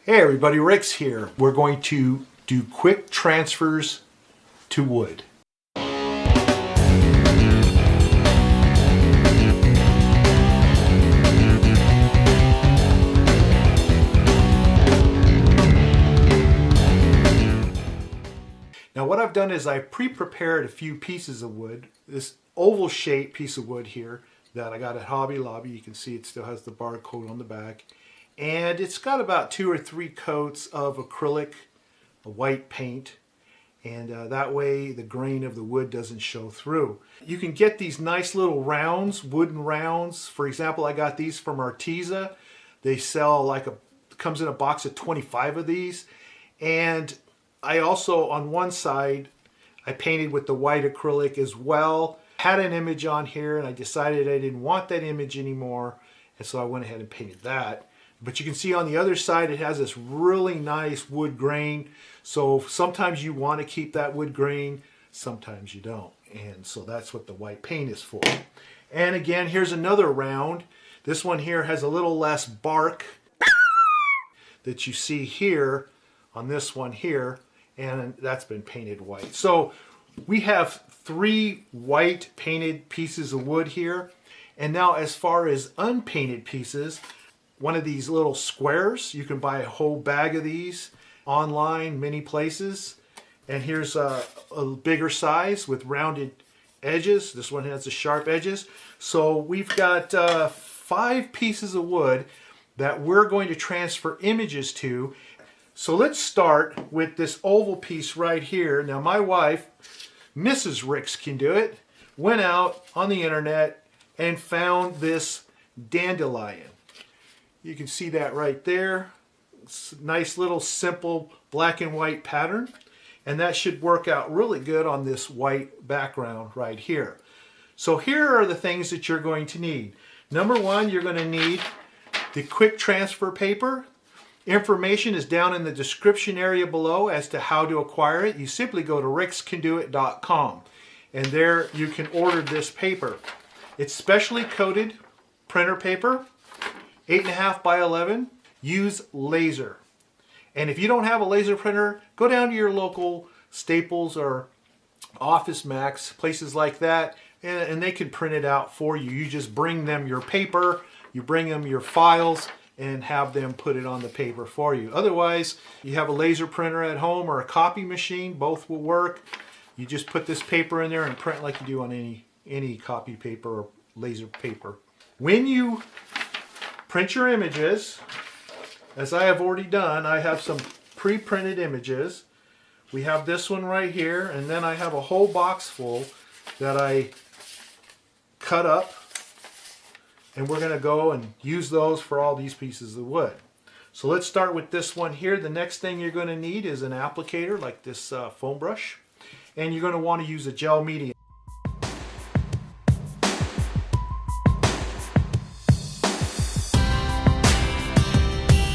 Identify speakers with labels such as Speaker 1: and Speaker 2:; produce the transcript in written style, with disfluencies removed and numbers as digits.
Speaker 1: Hey everybody, Rix here. We're going to do quick transfers to wood. Now what I've done is I pre-prepared a few pieces of wood. This oval shaped piece of wood here that I got at Hobby Lobby. You can see it still has the barcode on the back. And it's got about 2 or 3 coats of acrylic, a white paint, and that way the grain of the wood doesn't show through. You can get these nice little rounds, wooden rounds. For example, I got these from Arteza. They sell comes in a box of 25 of these. And I also, on one side, I painted with the white acrylic as well. Had an image on here and I decided I didn't want that image anymore, and so I went ahead and painted that. But you can see on the other side it has this really nice wood grain. So sometimes you want to keep that wood grain, sometimes you don't. And so that's what the white paint is for. And again, here's another round. This one here has a little less bark that you see here on this one here. And that's been painted white. So we have 3 white painted pieces of wood here. And now as far as unpainted pieces, one of these little squares, you can buy a whole bag of these online, many places. And here's a bigger size with rounded edges. This one has the sharp edges. So we've got 5 pieces of wood that we're going to transfer images to. So let's start with this oval piece right here. Now my wife, Mrs. RixCanDoIt, went out on the internet and found this dandelion. You can see that right there. It's a nice little simple black and white pattern. And that should work out really good on this white background right here. So here are the things that you're going to need. Number 1, you're going to need the quick transfer paper. Information is down in the description area below as to how to acquire it. You simply go to RixCanDoIt.com and there you can order this paper. It's specially coated printer paper, 8.5 by 11. Use laser. And if you don't have a laser printer, go down to your local Staples or Office Max, places like that, and they can print it out for you. You just bring them your paper, you bring them your files, and have them put it on the paper for you. Otherwise, you have a laser printer at home or a copy machine, both will work. You just put this paper in there and print like you do on any copy paper or laser paper. When you print your images, as I have already done, I have some pre-printed images. We have this one right here, and then I have a whole box full that I cut up, and we're going to go and use those for all these pieces of wood. So let's start with this one here. The next thing you're going to need is an applicator like this foam brush, and you're going to want to use a gel medium.